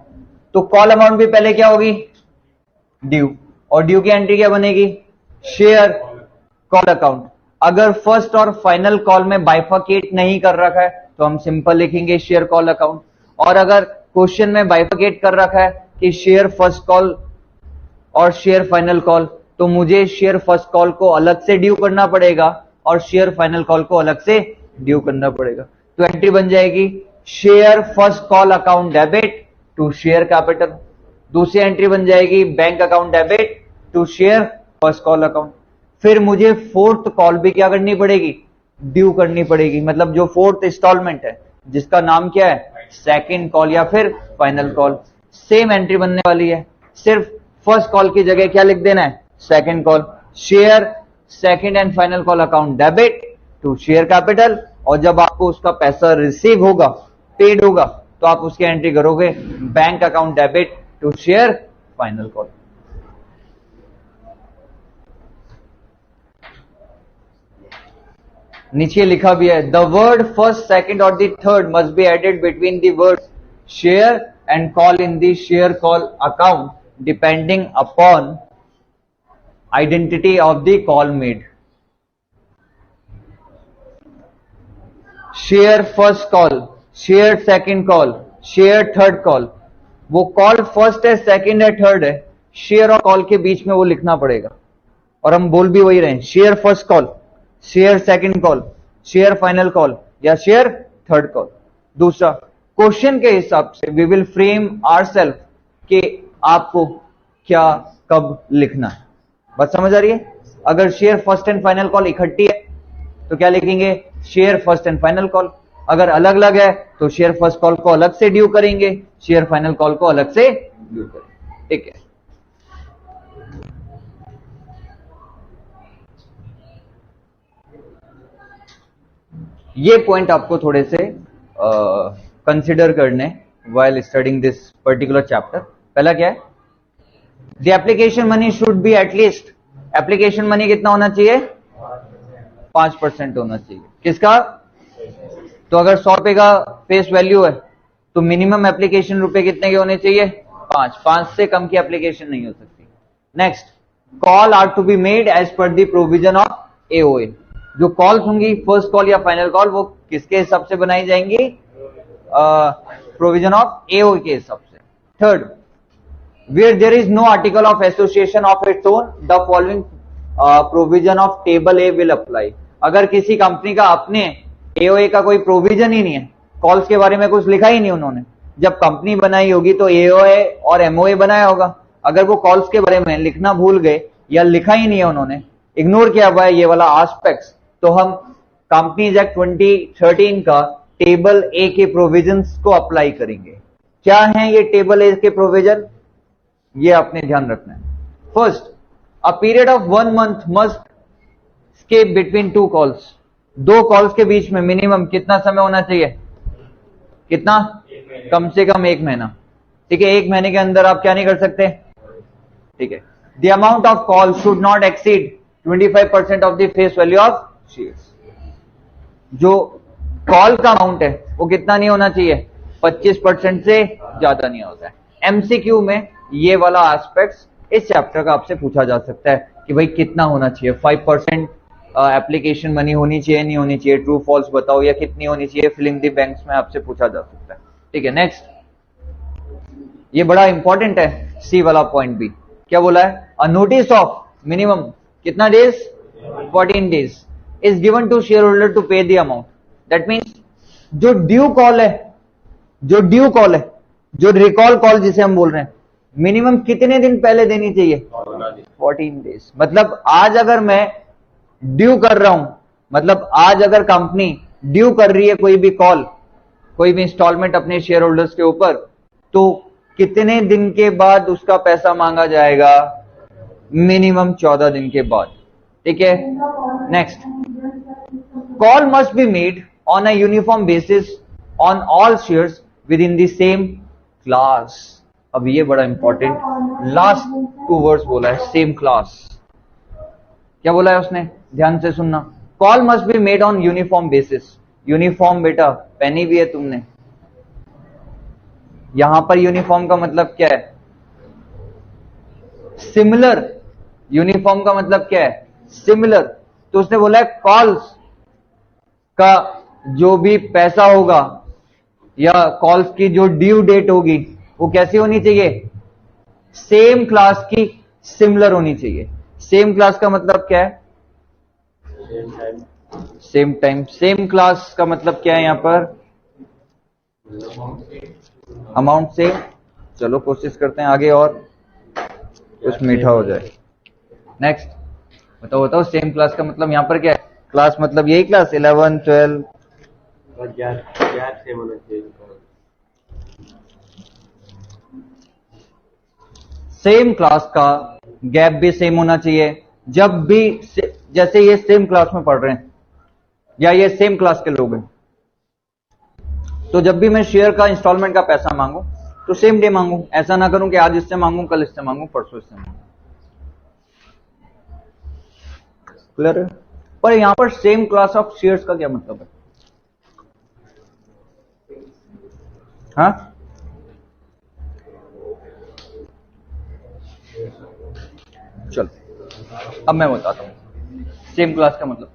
S1: तो कॉल अमाउंट भी पहले क्या होगी? ड्यू, और ड्यू की एंट्री क्या बनेगी? Share call account. अगर फर्स्ट और फाइनल कॉल में बाइफर्केट नहीं कर रखा है तो हम सिंपल लिखेंगे शेयर कॉल अकाउंट, और अगर क्वेश्चन में बाइफर्केट कर रखा है कि शेयर फर्स्ट कॉल और शेयर फाइनल कॉल, तो मुझे शेयर फर्स्ट कॉल को अलग से ड्यू करना पड़ेगा और शेयर फाइनल कॉल को अलग से ड्यू करना पड़ेगा। तो एंट्री बन जाएगी share first call account debit to share capital. दूसरी एंट्री बन जाएगी bank account debit to share first call account. फिर मुझे फोर्थ कॉल भी क्या करनी पड़ेगी? ड्यू करनी पड़ेगी। मतलब जो फोर्थ इंस्टॉलमेंट है जिसका नाम क्या है? सेकंड कॉल या फिर फाइनल कॉल। सेम एंट्री बनने वाली है, सिर्फ फर्स्ट कॉल की जगह क्या लिख देना है, second call. Share second and final call account debit to share capital, और जब आपको उसका पैसा रिसीव होगा, पेड होगा, तो आप उसकी एंट्री करोगे bank account debit to share final call. नीचे लिखा भी है, द वर्ड फर्स्ट, सेकंड और the third must be added between the word share and call in the share call account depending upon identity of the call made. Share first call, share second call, share third call, वो call first है, second है, third है, share और call के बीच में वो लिखना पड़ेगा। और हम बोल भी वही रहे हैं, share first call, share second call, share final call या शेयर थर्ड कॉल। दूसरा, क्वेश्चन के हिसाब से वी विल फ्रेम आवरसेल्फ कि आपको क्या कब लिखना है। बात समझ आ रही है? अगर share first and final call इकट्ठी है तो क्या लिखेंगे, share first and final call. अगर अलग अलग है तो शेयर फर्स्ट कॉल को अलग से ड्यू करेंगे, शेयर फाइनल कॉल को अलग से ड्यू करेंगे। ठीक है, ये पॉइंट आपको थोड़े से कंसिडर करने while studying this particular chapter। पहला क्या है, the application money should be at least, application money कितना होना चाहिए, 5% होना चाहिए। किसका? तो अगर 100 रुपए का फेस वैल्यू है तो मिनिमम एप्लीकेशन रुपए कितने के होने चाहिए, 5 से कम की एप्लीकेशन नहीं हो सकती। Next, call are to be made as per the provision of AOA. जो कॉल्स होंगी, फर्स्ट कॉल या फाइनल कॉल, वो किसके हिसाब से बनाई जाएंगी, प्रोविजन ऑफ एओए के हिसाब से। Third, where there is no article of association of its own the following provision of table A will apply. अगर किसी कंपनी का अपने एओए का कोई प्रोविजन ही नहीं है, कॉल्स के बारे में कुछ लिखा ही नहीं उन्होंने, जब कंपनी बनाई होगी तो एओए और एमओए बनाया होगा। अगर वो कॉल्स के बारे में लिखना भूल गए या लिखा ही नहीं है उन्होंने, इग्नोर किया हुआ है ये वाला एस्पेक्ट्स, तो हम कंपनीज एक्ट 2013 का टेबल ए के प्रोविजंस को अप्लाई करेंगे। क्या है ये टेबल ए के प्रोविजन, ये आपने ध्यान रखना है। First, a period of 1 month must scape between 2 calls. 2 calls के बीच में मिनिमम कितना समय होना चाहिए, कितना, कम से कम 1 महीना। ठीक है, 1 महीने के अंदर आप क्या नहीं कर सकते। ठीक है, the amount of call should not exceed 25% of the face value of shares. जो कॉल का अमाउंट है वो कितना नहीं होना चाहिए, 25% से ज्यादा नहीं होता है। एमसीक्यू में ये वाला एस्पेक्ट्स इस चैप्टर का आपसे पूछा जा सकता है कि भाई कितना होना चाहिए, 5% एप्लीकेशन मनी होनी चाहिए, नहीं होनी चाहिए, ट्रू फॉल्स बताओ, या कितनी होनी चाहिए, फिलिंग द बैंक्स में आपसे पूछा जा सकता है। ठीक है, नेक्स्ट, ये बड़ा इंपॉर्टेंट है, सी वाला पॉइंट भी क्या बोला है, अ नोटिस ऑफ मिनिमम कितना days, 14 days is given to share holder to pay the amount. That means जो ड्यू कॉल है, जो ड्यू कॉल है, जो रिकॉल कॉल जिसे हम बोल रहे हैं, मिनिमम कितने दिन पहले देनी चाहिए, 14 डेज। मतलब आज अगर मैं ड्यू कर रहा हूं, मतलब आज अगर कंपनी ड्यू कर रही है कोई भी कॉल, कोई भी इंस्टॉलमेंट अपने शेयर होल्डर्स के ऊपर, तो कितने दिन के बाद उसका पैसा मांगा जाएगा, मिनिमम 14 दिन के बाद। ठीक है, next, call must be made on a uniform basis on all shares with in the same class. अब ये बड़ा इंपॉर्टेंट लास्ट 2 वर्ड्स बोला है, सेम क्लास। क्या बोला है उसने, ध्यान से सुनना, call must be made on uniform basis. Uniform बेटा पहनी भी है तुमने, यहां पर यूनिफॉर्म का मतलब क्या है, सिमिलर। यूनिफॉर्म का मतलब क्या है, सिमिलर। तो उसने बोला है कॉल्स का जो भी पैसा होगा या कॉल्स की जो ड्यू डेट होगी वो कैसी होनी चाहिए, सेम क्लास की, सिमिलर होनी चाहिए। सेम क्लास का मतलब क्या है, सेम टाइम। सेम क्लास का मतलब क्या है, यहां पर अमाउंट सेम। चलो कोशिश करते हैं आगे और कुछ मीठा हो जाए। नेक्स्ट बताओ बताओ, सेम क्लास का मतलब यहां पर क्या है, क्लास मतलब यही क्लास 11 12 सेम क्लास का गैप भी सेम होना चाहिए। जब भी जैसे ये सेम क्लास में पढ़ रहे हैं या ये सेम क्लास के लोग हैं, तो जब भी मैं शेयर का इंस्टॉलमेंट का पैसा मांगू तो सेम डे मांगू, ऐसा ना करूं कि आज इससे मांगू, कल इससे मांगू, परसों इससे मांगू। क्लियर है? पर यहां पर सेम क्लास ऑफ शेयर्स का क्या मतलब है? हाँ, चलो अब मैं बताता हूं सेम क्लास का मतलब।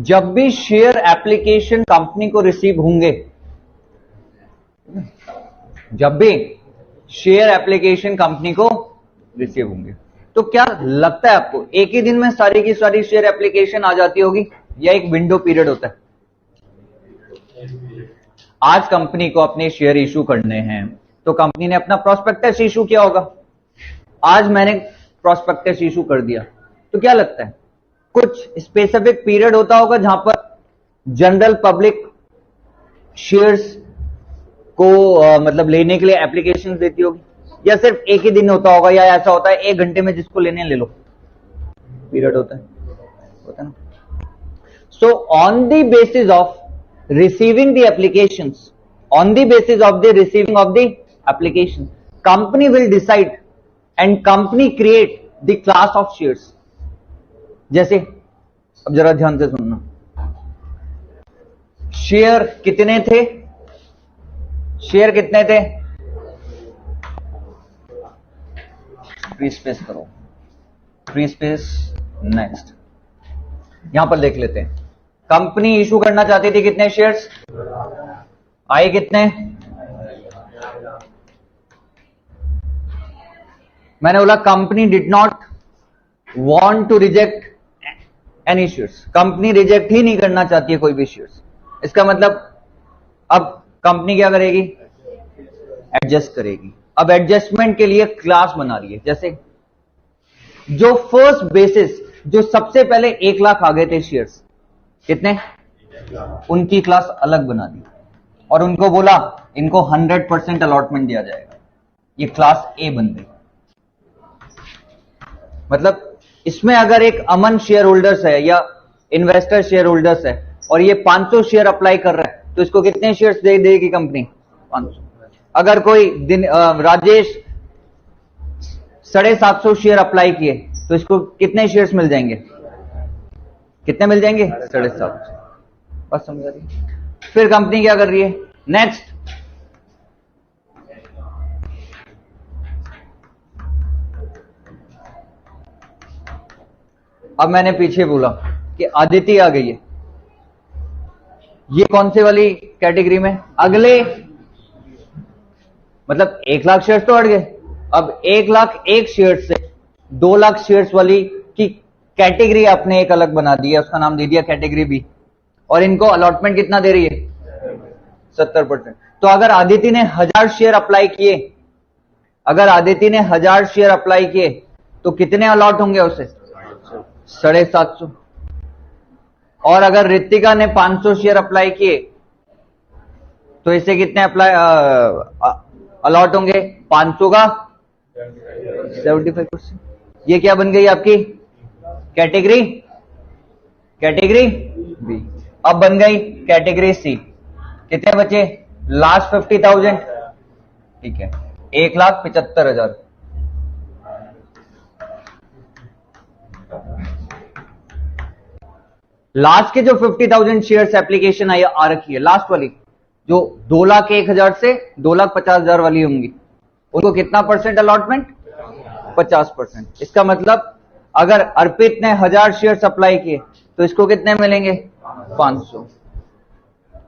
S1: जब भी शेयर एप्लीकेशन कंपनी को रिसीव होंगे, जब भी शेयर एप्लीकेशन कंपनी को रिसीव होंगे, तो क्या लगता है आपको एक ही दिन में सारी की सारी शेयर एप्लीकेशन आ जाती होगी या एक विंडो पीरियड होता है? आज कंपनी को अपने शेयर इशू करने हैं तो कंपनी ने अपना प्रोस्पेक्टस इशू किया होगा। आज मैंने प्रोस्पेक्टस इशू कर दिया, तो क्या लगता है कुछ स्पेसिफिक पीरियड होता होगा जहां पर जनरल पब्लिक शेयर्स को मतलब लेने के लिए एप्लीकेशन देती होगी, या सिर्फ एक ही दिन होता होगा, या ऐसा होता है 1 घंटे में जिसको लेने ले लो, पीरियड होता है ना? So on the basis of receiving the applications, on the basis of the receiving of the application, company will decide and company create the class of shares। जैसे अब जरा ध्यान से सुनना, शेयर कितने थे? शेयर कितने थे? फ्री स्पेस करो, फ्री स्पेस, नेक्स्ट। यहां पर देख लेते हैं कंपनी इशू करना चाहती थी कितने शेयर्स आए? कितने? मैंने बोला company did not want to reject any shares, company reject ही नहीं करना चाहती है कोई भी शेयर्स। इसका मतलब अब कंपनी क्या करेगी? एडजस्ट करेगी। अब एडजस्टमेंट के लिए क्लास बना रही है। जैसे जो फर्स्ट बेसिस, जो सबसे पहले 1 लाख आ गए थे शेयर्स, कितने? उनकी क्लास अलग बना दी और उनको बोला इनको 100% अलॉटमेंट दिया जाएगा। ये क्लास ए बन गई। मतलब इसमें अगर एक अमन शेयर होल्डर्स है या इन्वेस्टर शेयर होल्डर्स है और ये 500 शेयर अप्लाई कर रहा है, तो इसको कितने शेयर्स दे देगी कंपनी? 500। अगर कोई राजेश 750 शेयर अप्लाई किए तो इसको कितने शेयर्स मिल जाएंगे? कितने मिल जाएंगे? 750। बस समझ रही? फिर कंपनी क्या कर रही है? नेक्स्ट, अब मैंने पीछे बोला कि आदित्य आ गई है, ये कौन से वाली कैटेगरी में? अगले, मतलब 1 लाख शेयर्स तो हट गए। अब 1 लाख 1 शेयर से 2 लाख शेयर्स वाली की कैटेगरी आपने एक अलग बना दी है, उसका नाम दे दिया कैटेगरी बी, और इनको अलॉटमेंट कितना दे रही है? 70%। तो अगर आदित्य ने 1000 शेयर अप्लाई किए, अगर आदित्य ने 1000 शेयर अप्लाई किए तो कितने अलॉट होंगे उसे? 750। और अगर रितिका ने 500 शेयर अप्लाई किए तो इसे कितने अप्लाई अलॉट होंगे? 500 का 75%। ये क्या बन गई आपकी कैटेगरी? Category B. अब बन गई कैटेगरी सी। कितने बचे? लास्ट 50,000, ठीक है, 1,75,000। लास्ट के जो 50,000 शेयर्स एप्लीकेशन आई आ रखी है, लास्ट वाली जो 2,01,000 से 2,50,000 वाली होंगी, उनको कितना परसेंट अलॉटमेंट? 50%। इसका मतलब अगर अर्पित ने 1000 शेयर अप्लाई किए तो इसको कितने मिलेंगे? 500।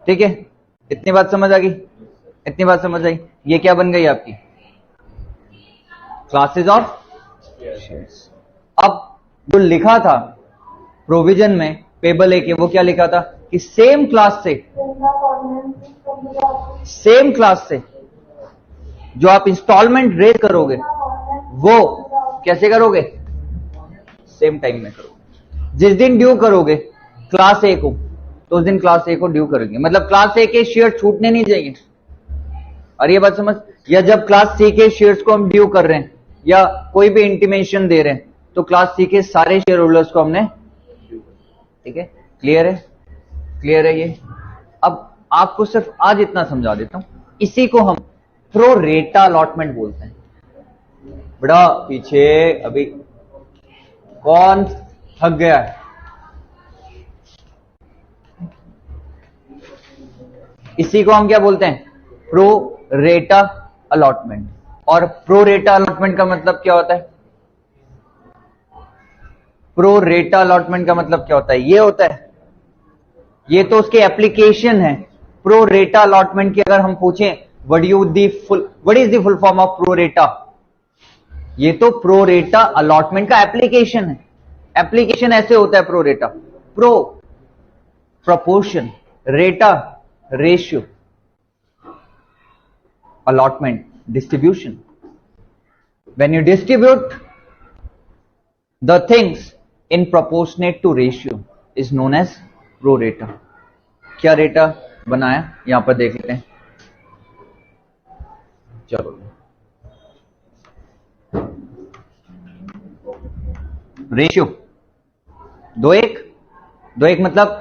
S1: ठीक है, इतनी बात समझ आ गई? इतनी बात समझ आई? ये क्या बन गई आपकी क्लासेस ऑफ शेयर्स। अब जो लिखा था प्रोविजन में पेबल ए के, वो क्या लिखा था कि सेम क्लास से जो आप इंस्टॉलमेंट रेज करोगे वो कैसे करोगे? सेम टाइम में करोगे। जिस दिन ड्यू करोगे क्लास ए को, तो उस दिन क्लास ए को ड्यू करेंगे। मतलब क्लास ए के शेयर छूटने नहीं चाहिए। और ये बात समझ, या जब क्लास सी के शेयर्स को हम ड्यू कर रहे हैं या कोई भी इंटीमेशन दे रहे हैं तो क्लास सी के सारे शेयर होल्डर्स को हमने, ठीक है, क्लियर है, क्लियर है ये। अब आपको सिर्फ आज इतना समझा देता हूं, इसी को हम प्रो रेटा अलॉटमेंट बोलते हैं। बड़ा पीछे अभी कौन थक गया है? इसी को हम क्या बोलते हैं? प्रो रेटा अलॉटमेंट। और प्रो रेटा अलॉटमेंट का मतलब क्या होता है? प्रो रेटा अलॉटमेंट का मतलब क्या होता है? ये होता है, ये तो उसके एप्लीकेशन है। प्रो रेटा अलॉटमेंट की अगर हम पूछें what is the full form of pro रेटा, ये तो प्रो रेटा अलॉटमेंट का एप्लीकेशन है। एप्लीकेशन ऐसे होता है प्रो रेटा, प्रो प्रोपोर्शन, रेटा ratio, allotment distribution. When you distribute the things in proportionate to ratio is known as pro rata. क्या रेटा बनाया यहां पर देख लेते हैं। चलो रेशियो 2:1 मतलब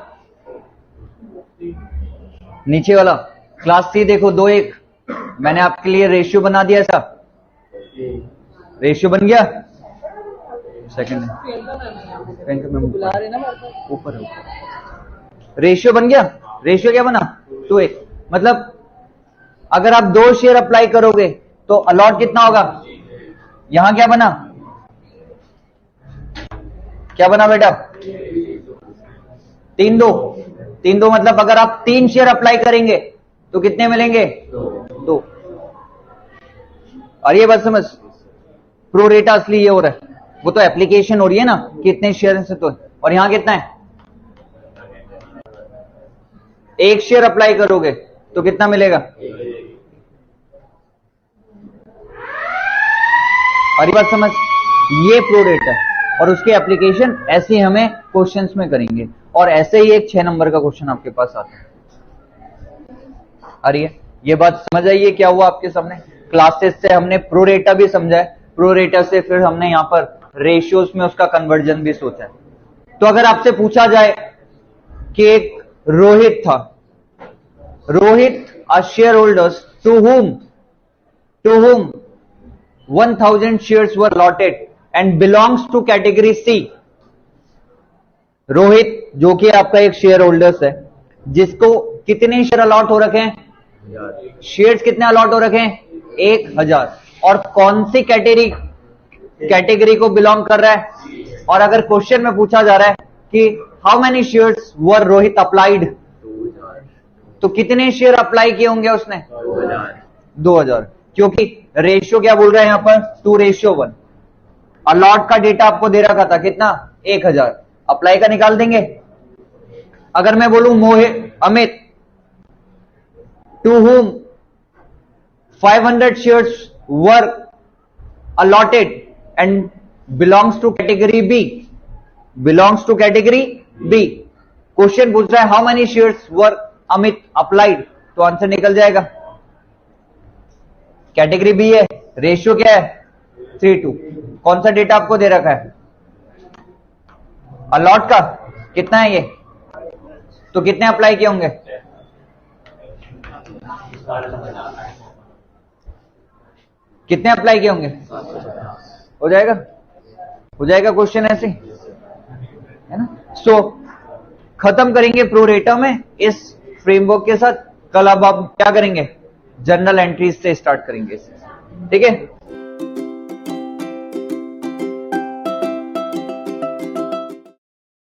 S1: नीचे वाला क्लास सी देखो 2:1, मैंने आपके लिए रेशियो बना दिया। ऐसा रेशियो बन गया। सेकंड ऊपर रेशियो बन गया। रेशियो क्या बना? 2:1 मतलब अगर आप 2 शेयर अप्लाई करोगे तो अलॉट कितना होगा? यहां क्या बना? क्या बना बेटा? 3:2 मतलब अगर आप 3 शेयर अप्लाई करेंगे तो कितने मिलेंगे? 2। और ये बात समझ, प्रो रेटा असली ये हो रहा है, वो तो एप्लीकेशन हो रही है ना, कितने शेयर से तो। और यहां कितना है? 1 शेयर अप्लाई करोगे तो कितना मिलेगा? और ये बात समझ, ये प्रो रेटा है और उसके एप्लीकेशन ऐसे हमें क्वेश्चंस में करेंगे। और ऐसे ही एक 6 नंबर का क्वेश्चन आपके पास आता है। अरे ये बात समझ आइए क्या हुआ आपके सामने? क्लासेस से हमने प्रो रेटा भी समझा है, प्रो रेटा से फिर हमने यहां पर रेशियोज में उसका कन्वर्जन भी सोचा है। तो अगर आपसे पूछा जाए कि एक रोहित था, Rohit are share holders to whom 1000 shares were allotted and belongs to category C. Rohit जो कि आपका एक शेयर होल्डर्स है, जिसको कितने शेयर अलॉट हो रखे हैं? शेयर्स कितने अलॉट हो रखे हैं? 1000। और कौन सी कैटेगरी को बिलोंग कर रहा है? और अगर क्वेश्चन में पूछा जा रहा है कि how many shares were Rohit applied, तो कितने शेयर अप्लाई किए होंगे उसने? 2000। क्योंकि रेशियो क्या बोल रहा है यहां पर? 2:1। अलॉट का डेटा आपको दे रखा था कितना? 1000। अप्लाई का निकाल देंगे। अगर मैं बोलूं मोहित, Amit, to whom 500 shares were allotted and belongs to category B, question पूछ रहा है how many shares were Amit applied, तो आंसर निकल जाएगा। कैटेगरी बी है, रेशियो क्या है? 3:2। कौन सा डेटा आपको दे रखा है? अलॉट का कितना है ये? तो कितने अप्लाई किए होंगे? कितने अप्लाई किए होंगे? हो जाएगा, हो जाएगा क्वेश्चन ऐसे, है ना। सो खत्म करेंगे प्रो रेटा में इस फ्रेमवर्क के साथ। कल अब आप क्या करेंगे? जनरल एंट्रीज से स्टार्ट करेंगे, ठीक है।